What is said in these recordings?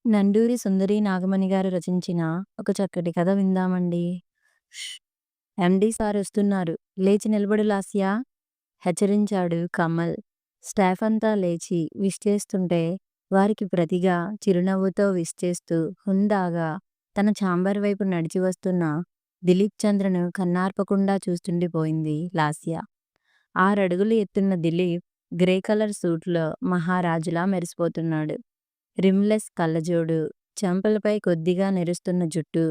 నండూరి సుందరి నాగమణి గారు రచించిన ఒక చక్కటి కథ విందామండి. ష్! ఎండీ సారొస్తున్నారు. లేచి నిలబడు లాస్యా! హెచ్చరించాడు కమల్. స్టాఫ్ అంతా లేచి విష్ చేస్తుంటే వారికి ప్రతిగా చిరునవ్వుతో విష్ చేస్తూ హుందాగా తన ఛాంబర్ వైపు నడిచి వస్తున్న దిలీప్ చంద్రను కన్నార్పకుండా చూస్తుండిపోయింది లాస్య. 6 అడుగులు ఎత్తున్న దిలీప్ గ్రే కలర్ సూట్లో మహారాజులా మెరిసిపోతున్నాడు. రిమ్‌లెస్ కళ్ళజోడు, చెంపలపై కొద్దిగా నెరుస్తున్న జుట్టు,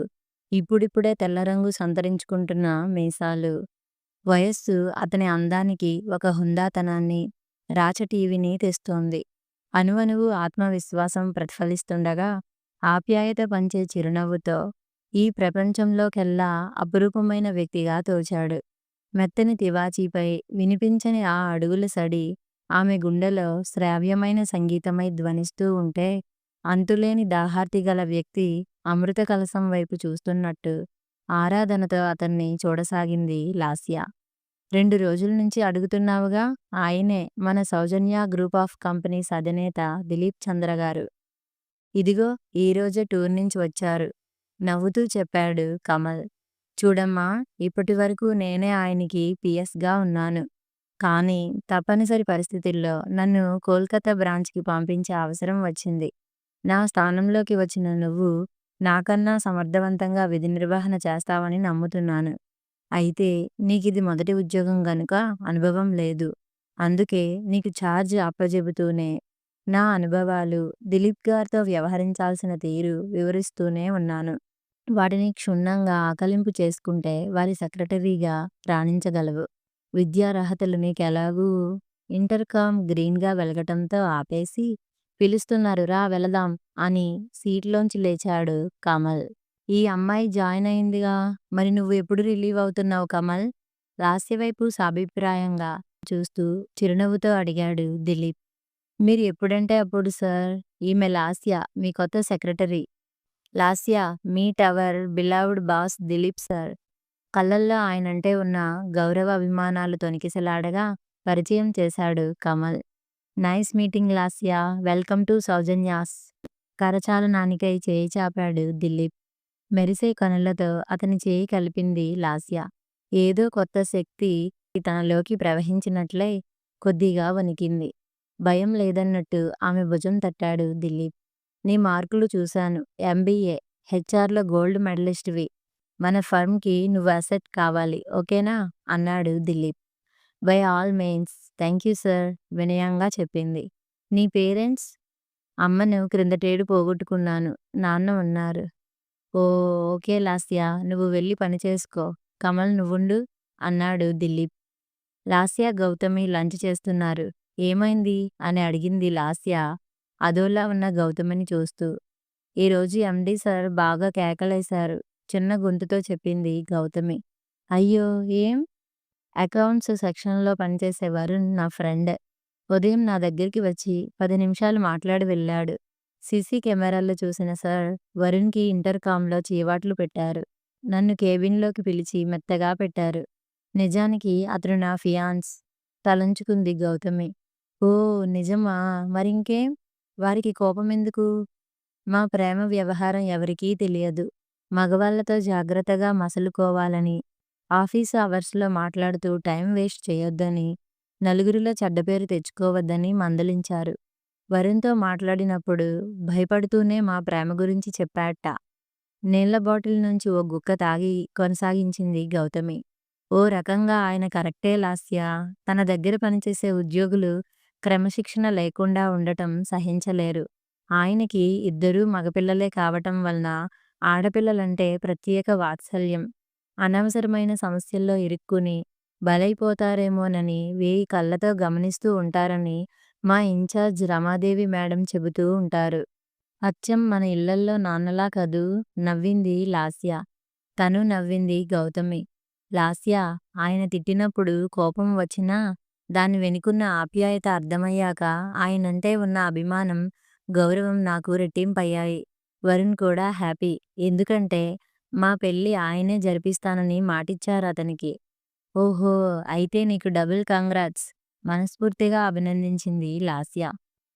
ఇప్పుడిప్పుడే తెల్లరంగు సంతరించుకుంటున్న మీసాలు. వయస్సు అతని అందానికి ఒక హుందాతనాన్ని, రాచటీవిని తెస్తోంది. అణువణువు ఆత్మవిశ్వాసం ప్రతిఫలిస్తుండగా, ఆప్యాయత పంచే చిరునవ్వుతో ఈ ప్రపంచంలోకెల్లా అపురూపమైన వ్యక్తిగా తోచాడు. మెత్తని తివాచీపై వినిపించని ఆ అడుగుల సడి ఆమె గుండెలో శ్రావ్యమైన సంగీతమై ధ్వనిస్తూ ఉంటే, అంతులేని దాహార్తి గల వ్యక్తి అమృత కలశం వైపు చూస్తున్నట్టు ఆరాధనతో అతన్ని చూడసాగింది లాస్య. 2 రోజుల నుంచి అడుగుతున్నావుగా, ఆయనే మన సౌజన్య గ్రూప్ ఆఫ్ కంపెనీస్ అధినేత దిలీప్ చంద్ర గారు. ఇదిగో ఈరోజే టూర్ నుంచి వచ్చారు నవ్వుతూ చెప్పాడు కమల్. చూడమ్మా, ఇప్పటివరకు నేనే ఆయనకి పిఎస్‌గా ఉన్నాను. కానీ తప్పనిసరి పరిస్థితుల్లో నన్ను కోల్కతా బ్రాంచ్‌కి పంపించే అవసరం వచ్చింది. నా స్థానంలోకి వచ్చిన నువ్వు నాకన్నా సమర్థవంతంగా విధి నిర్వహణ చేస్తావని నమ్ముతున్నాను. అయితే నీకిది మొదటి ఉద్యోగం గనుక అనుభవం లేదు. అందుకే నీకు ఛార్జ్ అప్పజెబుతూనే నా అనుభవాలు, దిలీప్ గారితో వ్యవహరించాల్సిన తీరు వివరిస్తూనే ఉన్నాను. వాటిని క్షుణ్ణంగా ఆకలింపు చేసుకుంటే వారి సెక్రటరీగా రాణించగలవు. విద్యార్హతలు నీకెలాగూ ఇంటర్‌కామ్ గ్రీన్‌గా వెలగటంతో ఆపేసి, పిలుస్తున్నారు రా వెళదాం అని సీట్లోంచి లేచాడు కమల్. ఈ అమ్మాయి జాయిన్ అయిందిగా, మరి నువ్వు ఎప్పుడు రిలీవ్ అవుతున్నావు కమల్? లాస్య వైపు సాభిప్రాయంగా చూస్తూ చిరునవ్వుతో అడిగాడు దిలీప్. మీరు ఎప్పుడంటే అప్పుడు సార్. ఈమె లాస్య, మీ కొత్త secretary. Lasya, meet our beloved boss Dilip sir. కళ్ళల్లో ఆయనంటే ఉన్న గౌరవ అభిమానాలు తొణికిసలాడగా పరిచయం చేశాడు Kamal. Nice meeting Lasya, welcome to Soujanya's. కరచాలనానికై చేయి చాపాడు దిలీప్. మెరిసే కనులతో అతని చేయి కలిపింది లాస్య. ఏదో కొత్త శక్తి తనలోకి ప్రవహించినట్లై కొద్దిగా వణికింది. భయం లేదన్నట్టు ఆమె భుజం తట్టాడు దిలీప్. నీ మార్కులు చూశాను. ఎంబీఏ, హెచ్ఆర్‌లో గోల్డ్ మెడలిస్ట్‌వి. మన ఫర్మ్‌కి నువ్వు అసెట్ కావాలి, ఓకేనా? అన్నాడు Dilip. By all means thank you sir వినయంగా చెప్పింది. నీ పేరెంట్స్? అమ్మను క్రిందటేడు పోగొట్టుకున్నాను. నాన్న ఉన్నారు. ఓ, ఓకే లాస్య, నువ్వు వెళ్ళి పని చేసుకో. కమల్ నువ్వుండు అన్నాడు దిలీప్. లాస్య, గౌతమి లంచ్ చేస్తున్నారు. ఏమైంది అని అడిగింది లాస్య అదోలా ఉన్న గౌతమిని చూస్తూ. ఈరోజు ఎండీ సార్ బాగా కేకలేశారు చిన్న గొంతుతో చెప్పింది గౌతమి. అయ్యో, ఏం? అకౌంట్స్ సెక్షన్‌లో పనిచేసే వరుణ్ నా ఫ్రెండ్. ఉదయం నా దగ్గరికి వచ్చి 10 నిమిషాలు మాట్లాడి వెళ్ళాడు. సీసీ కెమెరాల్లో చూసిన సార్ వరుణ్‌కి ఇంటర్‌కామ్‌లో చీవాట్లు పెట్టారు. నన్ను కేబిన్‌లోకి పిలిచి మెత్తగా పెట్టారు. నిజానికి అతను నా ఫియాన్స్. తలంచుకుంది గౌతమి. ఓ, నిజమా? మరింకేం? వారికి కోపమెందుకు? మా ప్రేమ వ్యవహారం ఎవరికీ తెలియదు. మగవాళ్ళతో జాగ్రత్తగా మసలుకోవాలని, ఆఫీసు అవర్స్‌లో మాట్లాడుతూ టైం వేస్ట్ చేయొద్దని, నలుగురిలో చెడ్డ పేరు తెచ్చుకోవద్దని మందలించారు. వరుణ్‌తో మాట్లాడినప్పుడు భయపడుతూనే మా ప్రేమ గురించి చెప్పాట. నీళ్ళ బాటిల్ నుంచి ఓ గుక్క తాగి కొనసాగించింది గౌతమి. ఓ రకంగా ఆయన కరెక్టే లాస్య. తన దగ్గర పనిచేసే ఉద్యోగులు క్రమశిక్షణ లేకుండా ఉండటం సహించలేరు. ఆయనకి ఇద్దరూ మగపిల్లలే కావటం వలన ఆడపిల్లలంటే ప్రత్యేక వాత్సల్యం. అనవసరమైన సమస్యల్లో ఇరుక్కుని బలైపోతారేమోనని వేయి కళ్ళతో గమనిస్తూ ఉంటారని మా ఇన్ఛార్జ్ రమాదేవి మేడం చెబుతూ ఉంటారు. అచ్చం మన ఇళ్ళల్లో నాన్నలా కదూ నవ్వింది లాస్య. తను నవ్వింది గౌతమి. లాస్య, ఆయన తిట్టినప్పుడు కోపం వచ్చినా దాని వెనుకున్న ఆప్యాయత అర్థమయ్యాక ఆయనంటే ఉన్న అభిమానం, గౌరవం నాకు రెట్టింపయ్యాయి. వరుణ్ కూడా హ్యాపీ. ఎందుకంటే మా పెళ్లి ఆయనే జరిపిస్తానని మాటిచ్చారతనికి. ఓహో, అయితే నీకు డబుల్ కంగ్రాట్స్ మనస్ఫూర్తిగా అభినందించింది లాస్య.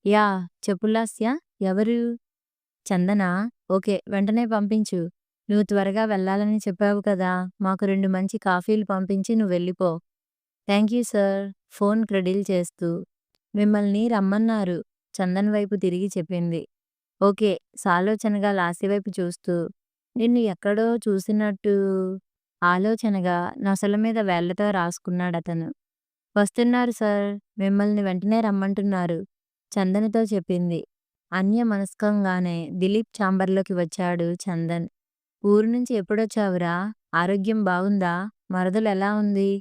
యాహ్! చెప్పు లాస్య, ఎవరు? చందన, ఓకే. వెంటనే పంపించు. నువ్వు త్వరగా వెళ్ళాలని చెప్పావు కదా! మాకు 2 మంచి కాఫీలు పంపించి నువ్వెళ్ళిపో. Thank you sir. ఫోన్ క్రెడిల్ చేస్తూ. మిమ్మల్ని రమ్మన్నారు. చందన్ వైపు తిరిగి చెప్పింది. ఓకే. సాలోచనగా లాస్య వైపు చూస్తూ, నిన్ను ఎక్కడో చూసినట్టు ఆలోచనగా నొసల మీద వేళ్ళతో రాసుకున్నాడతను. వస్తున్నారు సార్. మిమ్మల్ని వెంటనే రమ్మంటున్నారు. చందనతో చెప్పింది. అన్యమనస్కంగానే దిలీప్ ఛాంబర్‌లోకి వచ్చాడు చందన్. ఊరు నుంచి ఎప్పుడొచ్చావురా? ఆరోగ్యం బాగుందా? మరదలెలా ఉంది?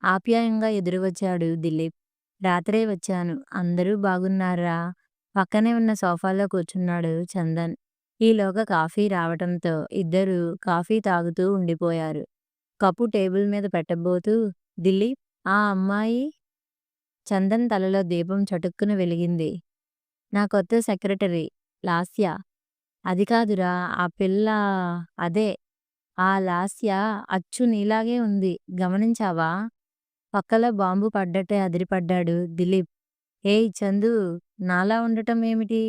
ఆప్యాయంగా ఎదురువచ్చాడు దిలీప్. రాత్రే వచ్చాను. అందరూ బాగున్నారా? పక్కనే ఉన్న సోఫాలో కూర్చున్నాడు చందన్. ఈలోగా కాఫీ రావటంతో ఇద్దరూ కాఫీ తాగుతూ ఉండిపోయారు. కప్పు టేబుల్ మీద పెట్టబోతూ, దిలీప్, ఆ అమ్మాయి? చందన్ తలలో దీపం చటుక్కున వెలిగింది. నా కొత్త సెక్రటరీ లాస్య. అది కాదురా, ఆ పిల్ల అదే. ఆ లాస్య అచ్చు నీలాగే ఉంది. గమనించావా? పక్కలో బాంబు పడ్డట్టే అదిరిపడ్డాడు దిలీప్. ఏయ్ చందూ, నాలా ఉండటం ఏమిటి?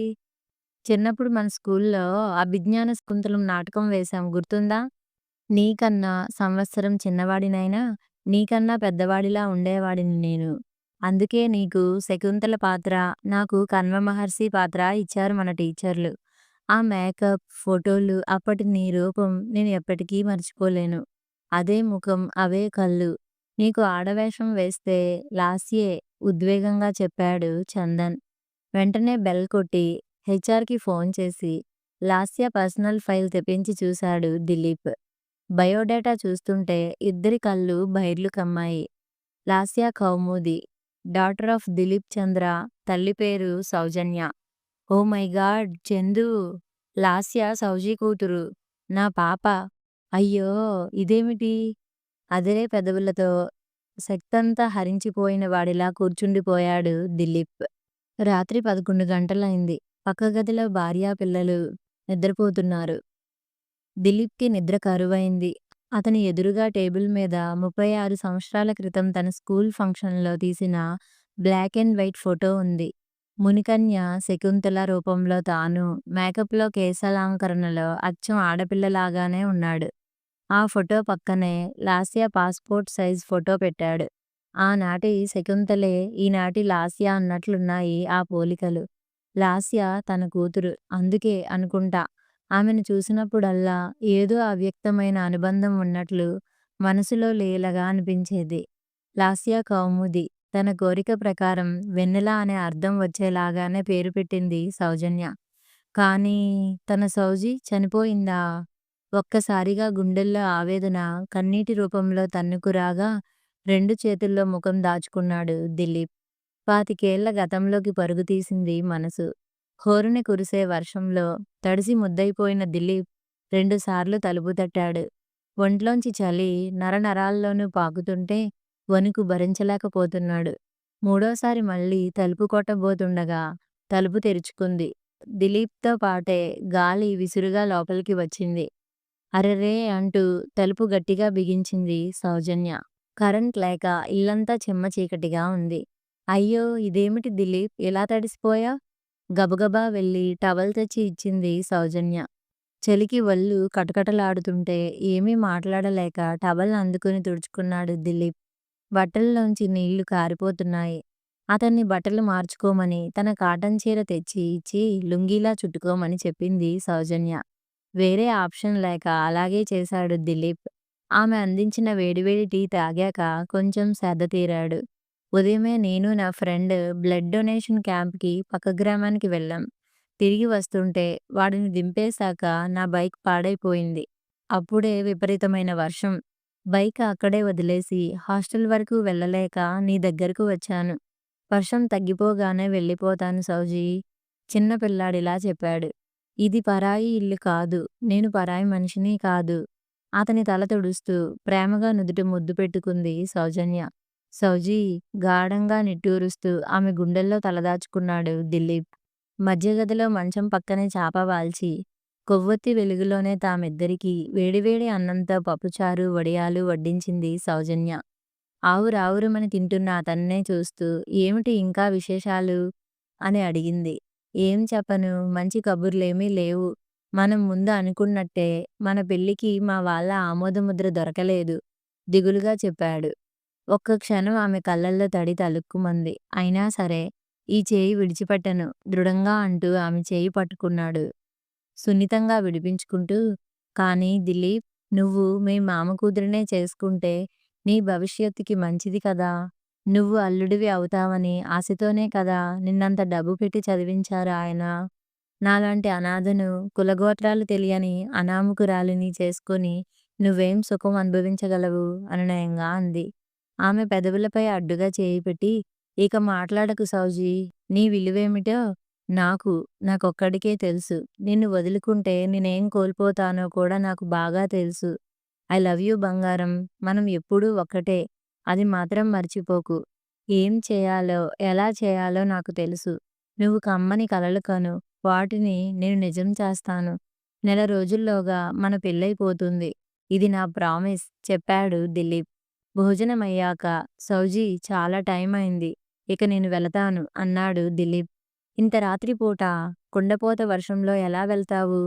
చిన్నప్పుడు మన స్కూల్లో అభిజ్ఞాన శకుంతలం నాటకం వేశాం గుర్తుందా? నీకన్నా సంవత్సరం చిన్నవాడినైనా నీకన్నా పెద్దవాడిలా ఉండేవాడిని నేను. అందుకే నీకు శకుంతల పాత్ర, నాకు కన్వ మహర్షి పాత్ర ఇచ్చారు మన టీచర్లు. ఆ మేకప్, ఫోటోలు, అప్పటి నీ రూపం నేను ఎప్పటికీ మర్చిపోలేను. అదే ముఖం, అవే కళ్ళు. నీకు ఆడవేషం వేస్తే లాస్యే ఉద్వేగంగా చెప్పాడు చందన్. వెంటనే బెల్ కొట్టి హెచ్ఆర్‌కి ఫోన్ చేసి లాస్య పర్సనల్ ఫైల్ తెప్పించి చూశాడు దిలీప్. బయోడేటా చూస్తుంటే ఇద్దరి కళ్ళు బైర్లు కమ్మాయి. లాస్య కౌముది. Daughter of Dilip Chandra. తల్లి పేరు Soujanya. Oh my god Chandu! Lasya Souji కూతురు. నా పాప. అయ్యో! ఇదేమిటి? అదిరే పెదవులతో శక్తంతా హరించిపోయిన వాడిలా కూర్చుండిపోయాడు దిలీప్. రాత్రి 11 గంటలైంది. పక్క గదిలో భార్యా పిల్లలు నిద్రపోతున్నారు. దిలీప్‌కి నిద్ర కరువైంది. అతని ఎదురుగా టేబుల్ మీద 36 సంవత్సరాల క్రితం తన స్కూల్ ఫంక్షన్‌లో తీసిన బ్లాక్ అండ్ వైట్ ఫోటో ఉంది. మునికన్య శకుంతల రూపంలో తాను మేకప్‌లో కేశాలంకరణలో అచ్చం ఆడపిల్లలాగానే ఉన్నాడు. ఆ ఫోటో పక్కనే లాస్య పాస్‌పోర్ట్ సైజ్ ఫోటో పెట్టాడు. ఆనాటి శకుంతలే ఈనాటి లాస్య అన్నట్లున్నాయి ఆ పోలికలు. లాస్య తన కూతురు. అందుకే అనుకుంటా ఆమెను చూసినప్పుడల్లా ఏదో అవ్యక్తమైన అనుబంధం ఉన్నట్లు మనసులో లీలగా అనిపించేది. లాస్య కౌముది. తన కోరిక ప్రకారం వెన్నెల అనే అర్థం వచ్చేలాగానే పేరు పెట్టింది సౌజన్య. కానీ తన సౌజీ చనిపోయిందా? ఒక్కసారిగా గుండెల్లో ఆవేదన కన్నీటి రూపంలో తన్నుకురాగా 2 చేతుల్లో ముఖం దాచుకున్నాడు దిలీప్. 25 ఏళ్ల గతంలోకి పరుగు తీసింది మనసు. హోరున కురిసే వర్షంలో తడిసి ముద్దయిపోయిన దిలీప్ 2 సార్లు తలుపు తట్టాడు. ఒంట్లోంచి చలి నరనరాల్లోనూ పాకుతుంటే వణుకు భరించలేకపోతున్నాడు. మూడోసారి మళ్ళీ తలుపు కొట్టబోతుండగా తలుపు తెరుచుకుంది. దిలీప్‌తో పాటే గాలి విసురుగా లోపలికి వచ్చింది. అరెరే అంటూ తలుపు గట్టిగా బిగించింది సౌజన్య. కరెంట్ లేక ఇల్లంతా చిమ్మ చీకటిగా ఉంది. అయ్యో! ఇదేమిటి దిలీప్, ఇలా తడిసిపోయావ్? గబగబా వెళ్ళి టవల్ తెచ్చి ఇచ్చింది సౌజన్య. చలికి వళ్ళు కటకటలాడుతుంటే ఏమీ మాట్లాడలేక టవల్ అందుకుని తుడుచుకున్నాడు దిలీప్. బట్టల్లోంచి నీళ్లు కారిపోతున్నాయి. అతన్ని బట్టలు మార్చుకోమని తన కాటన్ చీర తెచ్చి ఇచ్చి లుంగీలా చుట్టుకోమని చెప్పింది సౌజన్య. వేరే ఆప్షన్ లేక అలాగే చేశాడు దిలీప్. ఆమె అందించిన వేడివేడి టీ తాగాక కొంచెం సేదతీరాడు. ఉదయమే నేను నా ఫ్రెండ్ బ్లడ్ డొనేషన్ క్యాంప్‌కి పక్క గ్రామానికి వెళ్ళాం. తిరిగి వస్తుంటే వాడిని దింపేశాక నా బైక్ పాడైపోయింది. అప్పుడే విపరీతమైన వర్షం. బైక్ అక్కడే వదిలేసి హాస్టల్ వరకు వెళ్ళలేక నీ దగ్గరకు వచ్చాను. వర్షం తగ్గిపోగానే వెళ్ళిపోతాను సౌజీ, చిన్న పిల్లాడిలా చెప్పాడు. ఇది పరాయి ఇల్లు కాదు. నేను పరాయి మనిషిని కాదు. అతని తల తుడుస్తూ ప్రేమగా నుదుట ముద్దు పెట్టుకుంది సౌజన్య. సౌజీ, గాఢంగా నిట్టూరుస్తూ ఆమె గుండెల్లో తలదాచుకున్నాడు దిలీప్. మధ్య గదిలో మంచం పక్కనే చాప వాల్చి కొవ్వొత్తి వెలుగులోనే తామిద్దరికీ వేడివేడి అన్నంతో పప్పుచారు, వడియాలు వడ్డించింది సౌజన్య. ఆవురావురుమని తింటున్న అతన్నే చూస్తూ ఏమిటి ఇంకా విశేషాలు? అని అడిగింది. ఏం చెప్పను, మంచి కబుర్లేమీ లేవు. మనం ముందు అనుకున్నట్టే మన పెళ్ళికి మా వాళ్ళ ఆమోదముద్ర దొరకలేదు దిగులుగా చెప్పాడు. ఒక్క క్షణం ఆమె కళ్ళల్లో తడి తళుక్కుమంది. అయినా సరే ఈ చేయి విడిచిపెట్టను దృఢంగా అంటూ ఆమె చేయి పట్టుకున్నాడు. సున్నితంగా విడిపించుకుంటూ, కానీ దిలీప్, నువ్వు మీ మామ కూతురినే చేసుకుంటే నీ భవిష్యత్తుకి మంచిది కదా! నువ్వు అల్లుడివి అవుతావని ఆశతోనే కదా నిన్నంత డబ్బు పెట్టి చదివించారు ఆయన. నాలాంటి అనాథను, కులగోత్రాలు తెలియని అనామకురాలిని చేసుకొని నువ్వేం సుఖం అనుభవించగలవు అనునయంగా అంది. ఆమె పెదవులపై అడ్డుగా చేయి పెట్టి, ఇక మాట్లాడకు సౌజీ. నీ విలువేమిటో నాకు, నాకొక్కడికే తెలుసు. నిన్ను వదులుకుంటే నేనేం కోల్పోతానో కూడా నాకు బాగా తెలుసు. ఐ లవ్ యూ బంగారం. మనం ఎప్పుడూ ఒక్కటే. అది మాత్రం మర్చిపోకు. ఏం చేయాలో, ఎలా చేయాలో నాకు తెలుసు. నువ్వు కమ్మని కలలు కను. వాటిని నేను నిజం చేస్తాను. నెల రోజుల్లోగా మన పెళ్ళైపోతుంది. ఇది నా ప్రామిస్ చెప్పాడు దిలీప్. భోజనమయ్యాక సౌజీ చాలా టైం అయింది. ఇక నేను వెళతాను అన్నాడు దిలీప్. ఇంత రాత్రిపూట కుండపోత వర్షంలో ఎలా వెళ్తావు?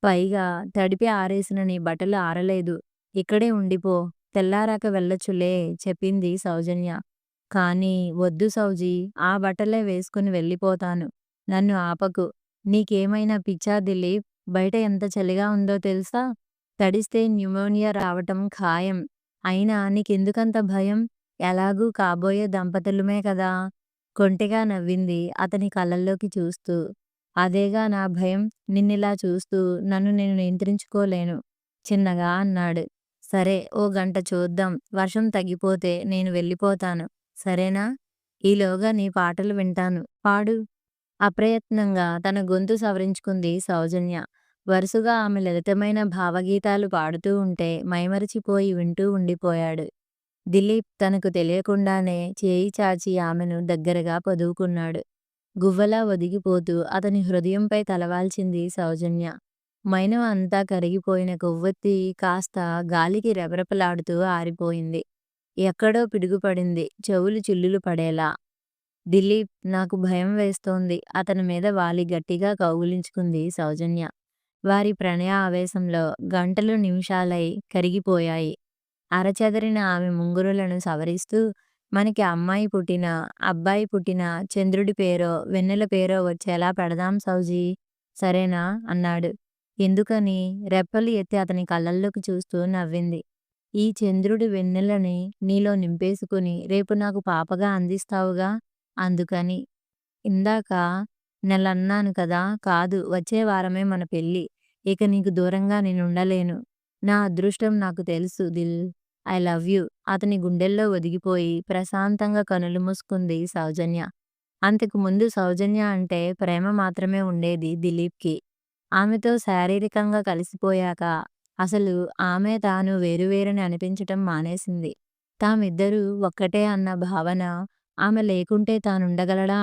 పైగా తడిపి ఆరేసిన నీ బట్టలు ఆరలేదు. ఇక్కడే ఉండిపో. తెల్లారాక వెళ్ళొచ్చులే చెప్పింది సౌజన్య. కానీ వద్దు సౌజీ. ఆ బట్టలే వేసుకుని వెళ్ళిపోతాను. నన్ను ఆపకు. నీకేమైనా పిచ్చా దిలీప్? బయట ఎంత చలిగా ఉందో తెలుసా? తడిస్తే న్యూమోనియా రావటం ఖాయం. అయినా నీకెందుకంత భయం? ఎలాగూ కాబోయే దంపతులమే కదా! కొంటెగా నవ్వింది అతని కళ్ళల్లోకి చూస్తూ. అదేగా నా భయం. నిన్నిలా చూస్తూ నన్ను నేను నియంత్రించుకోలేను చిన్నగా అన్నాడు. సరే, ఓ గంట చూద్దాం. వర్షం తగ్గిపోతే నేను వెళ్ళిపోతాను. సరేనా? ఈలోగా నీ పాటలు వింటాను. పాడు. అప్రయత్నంగా తన గొంతు సవరించుకుంది సౌజన్య. వరుసగా ఆమె లలితమైన భావగీతాలు పాడుతూ ఉంటే మైమరచిపోయి వింటూ ఉండిపోయాడు. దిలీప్ తనకు తెలియకుండానే చేయి చాచి ఆమెను దగ్గరగా పొదువుకున్నాడు. గువ్వలా ఒదిగిపోతూ అతని హృదయంపై తలవాల్చింది సౌజన్య. మైనం అంతా కరిగిపోయిన కొవ్వొత్తి కాస్త గాలికి రెపరెపలాడుతూ ఆరిపోయింది. ఎక్కడో పిడుగుపడింది చెవులు చిల్లులు పడేలా. దిలీప్, నాకు భయం వేస్తోంది అతని మీద వాలి గట్టిగా కౌగిలించుకుంది సౌజన్య. వారి ప్రణయ ఆవేశంలో గంటలు నిమిషాలై కరిగిపోయాయి. అరచెదరిన ఆమె ముంగురులను సవరిస్తూ, మనకి అమ్మాయి పుట్టినా, అబ్బాయి పుట్టినా చంద్రుడి పేరో, వెన్నెల పేరో వచ్చేలా పెడదాం సౌజీ. సరేనా? అన్నాడు. ఎందుకని? రెప్పలు ఎత్తి అతని కళ్ళల్లోకి చూస్తూ నవ్వింది. ఈ చంద్రుడి వెన్నెలని నీలో నింపేసుకుని రేపు నాకు పాపగా అందిస్తావుగా అందుకని. ఇందాక నెలన్నాను కదా! కాదు, వచ్చే వారమే మన పెళ్ళి. ఇక నీకు దూరంగా నేనుండలేను. నా అదృష్టం నాకు తెలుసు దిల్. I love you. అతని గుండెల్లో ఒదిగిపోయి ప్రశాంతంగా కనులు మూసుకుంది సౌజన్య. అంతకు ముందు సౌజన్య అంటే ప్రేమ మాత్రమే ఉండేది దిలీప్‌కి. ఆమెతో శారీరకంగా కలిసిపోయాక అసలు ఆమె తాను వేరువేరని అనిపించటం మానేసింది. తామిద్దరూ ఒక్కటే అన్న భావన, ఆమె లేకుంటే తానుండగలడా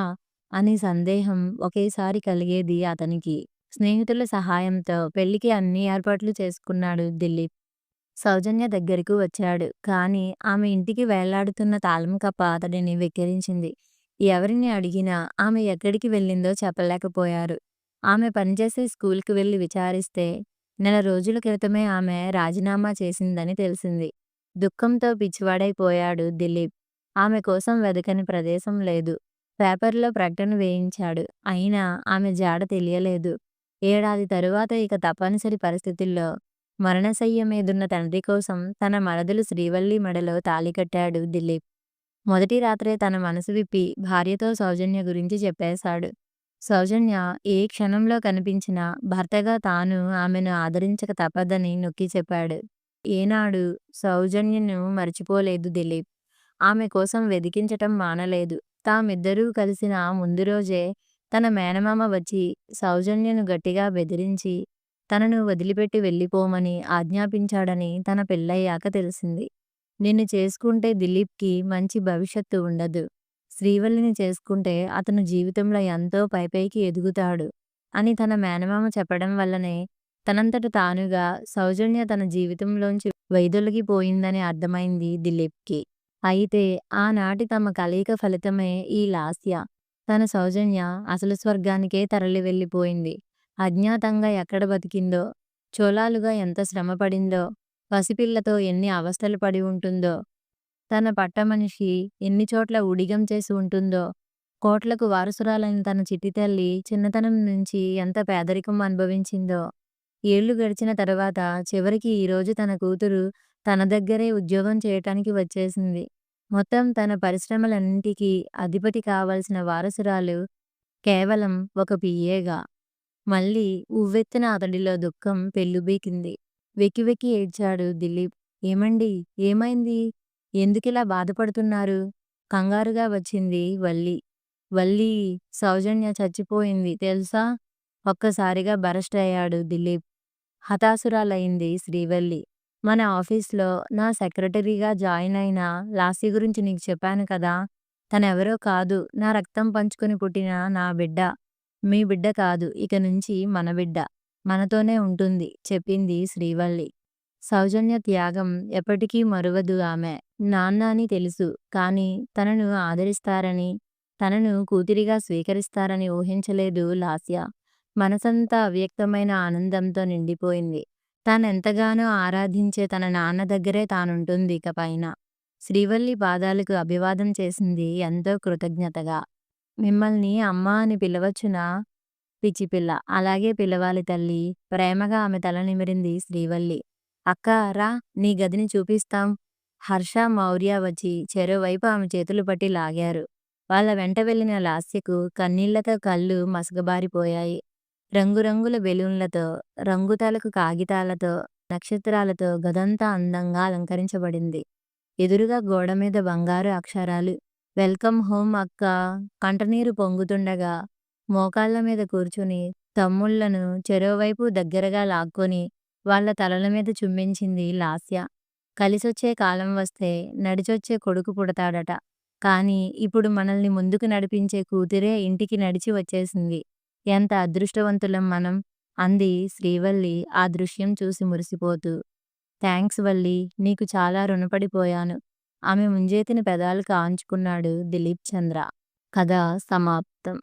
అని సందేహం ఒకేసారి కలిగేది అతనికి. స్నేహితుల సహాయంతో పెళ్లికి అన్ని ఏర్పాట్లు చేసుకున్నాడు దిలీప్. సౌజన్య దగ్గరకు వచ్చాడు. కానీ ఆమె ఇంటికి వేళ్లాడుతున్న తాళం కప్ప అతడిని వెక్కిరించింది. ఎవరిని అడిగినా ఆమె ఎక్కడికి వెళ్ళిందో చెప్పలేకపోయారు. ఆమె పనిచేసే స్కూల్‌కి వెళ్లి విచారిస్తే నెల రోజుల క్రితమే ఆమె రాజీనామా చేసిందని తెలిసింది. దుఃఖంతో పిచ్చివాడైపోయాడు దిలీప్. ఆమె కోసం వెదకని ప్రదేశం లేదు. పేపర్‌లో ప్రకటన వేయించాడు. అయినా ఆమె జాడ తెలియలేదు. ఏడాది తరువాత ఇక తప్పనిసరి పరిస్థితుల్లో మరణశయ్య మీదున్న తండ్రి కోసం తన మరదలు శ్రీవల్లి మెడలో తాళి కట్టాడు దిలీప్. మొదటి రాత్రే తన మనసు విప్పి భార్యతో సౌజన్య గురించి చెప్పేశాడు. సౌజన్య ఏ క్షణంలో కనిపించినా భర్తగా తాను ఆమెను ఆదరించక తప్పదని నొక్కి చెప్పాడు. ఏనాడు సౌజన్యను మర్చిపోలేదు దిలీప్. ఆమె కోసం వెదికించటం మానలేదు. తామిద్దరూ కలిసిన ముందు రోజే తన మేనమామ వచ్చి సౌజన్యను గట్టిగా బెదిరించి తనను వదిలిపెట్టి వెళ్ళిపోమని ఆజ్ఞాపించాడని తన పెళ్ళయ్యాక తెలిసింది. నిన్ను చేసుకుంటే దిలీప్‌కి మంచి భవిష్యత్తు ఉండదు. శ్రీవల్లిని చేసుకుంటే అతను జీవితంలో ఎంతో పైపైకి ఎదుగుతాడు అని తన మేనమామ చెప్పడం వల్లనే తనంతట తానుగా సౌజన్య తన జీవితంలోంచి వైదొలగిపోయిందని అర్థమైంది దిలీప్‌కి. అయితే ఆనాటి తమ కలయిక ఫలితమే ఈ లాస్య. తన సౌజన్య అసలు స్వర్గానికే తరలి వెళ్ళిపోయింది. అజ్ఞాతంగా ఎక్కడ బతికిందో, చోళాలుగా ఎంత శ్రమపడిందో, పసిపిల్లతో ఎన్ని అవస్థలు పడి ఉంటుందో, తన పట్టమనిషి ఎన్ని చోట్ల ఉడిగం చేసి ఉంటుందో, కోట్లకు వారసురాలైన తన చిట్టి తల్లి చిన్నతనం నుంచి ఎంత పేదరికం అనుభవించిందో, ఏళ్లు గడిచిన తర్వాత చివరికి ఈరోజు తన కూతురు తన దగ్గరే ఉద్యోగం చేయటానికి వచ్చేసింది. మొత్తం తన పరిశ్రమలన్నింటికీ అధిపతి కావాల్సిన వారసురాలు కేవలం ఒక పిఏగా. మళ్ళీ ఉవ్వెత్తున అతడిలో దుఃఖం పెల్లుబికింది. వెక్కి వెక్కి ఏడ్చాడు దిలీప్. ఏమండీ? ఏమైంది? ఎందుకిలా బాధపడుతున్నారు? కంగారుగా వచ్చింది వల్లి. వల్లీ! సౌజన్య చచ్చిపోయింది తెలుసా? ఒక్కసారిగా బరస్ట్ అయ్యాడు దిలీప్. హతాశురాలైంది శ్రీవల్లి. మన ఆఫీస్‌లో నా సెక్రటరీగా జాయిన్ అయిన లాస్య గురించి నీకు చెప్పాను కదా! తనెవరో కాదు, నా రక్తం పంచుకొని పుట్టిన నా బిడ్డ. మీ బిడ్డ కాదు, ఇక నుంచి మన బిడ్డ. మనతోనే ఉంటుంది చెప్పింది శ్రీవల్లి. సౌజన్య త్యాగం ఎప్పటికీ మరువదు ఆమె. నాన్న అని తెలుసు, కానీ తనను ఆదరిస్తారని, తనను కూతురిగా స్వీకరిస్తారని ఊహించలేదు లాస్య. మనసంతా అవ్యక్తమైన ఆనందంతో నిండిపోయింది. తానెంతగానో ఆరాధించే తన నాన్న దగ్గరే తానుంటుంది ఇకపైన. శ్రీవల్లి పాదాలకు అభివాదం చేసింది ఎంతో కృతజ్ఞతగా. మిమ్మల్ని అమ్మా అని పిలవచ్చునా? పిచ్చిపిల్ల. అలాగే పిలవాలి తల్లీ. ప్రేమగా ఆమె తల నిమిరింది శ్రీవల్లి. అక్కా రా, నీ గదిని చూపిస్తాం. హర్ష, మౌర్య వచ్చి చెరోవైపు ఆమె చేతులు పట్టి లాగారు. వాళ్ళ వెంట వెళ్ళిన లాస్యకు కన్నీళ్లతో కళ్ళు మసకబారిపోయాయి. రంగురంగుల బెలూన్లతో, రంగుతాలకు కాగితాలతో, నక్షత్రాలతో గదంతా అందంగా అలంకరించబడింది. ఎదురుగా గోడమీద బంగారు అక్షరాలు. వెల్కమ్ హోమ్ అక్కా. కంటనీరు పొంగుతుండగా మోకాళ్ళ మీద కూర్చుని తమ్ముళ్లను చెరోవైపు దగ్గరగా లాక్కొని వాళ్ళ తలల మీద చుమ్మించింది లాస్య. కలిసొచ్చే కాలం వస్తే నడిచొచ్చే కొడుకు పుడతాడట. కానీ ఇప్పుడు మనల్ని ముందుకు నడిపించే కూతురే ఇంటికి నడిచి వచ్చేసింది. ఎంత అదృష్టవంతులం మనం! అంది శ్రీవల్లి ఆ దృశ్యం చూసి మురిసిపోతూ. థాంక్స్ వల్లి, నీకు చాలా రుణపడిపోయాను. ఆమె ముంజేతిన పెదాలు కాంచుకున్నాడు దిలీప్ చంద్ర. కథ సమాప్తం.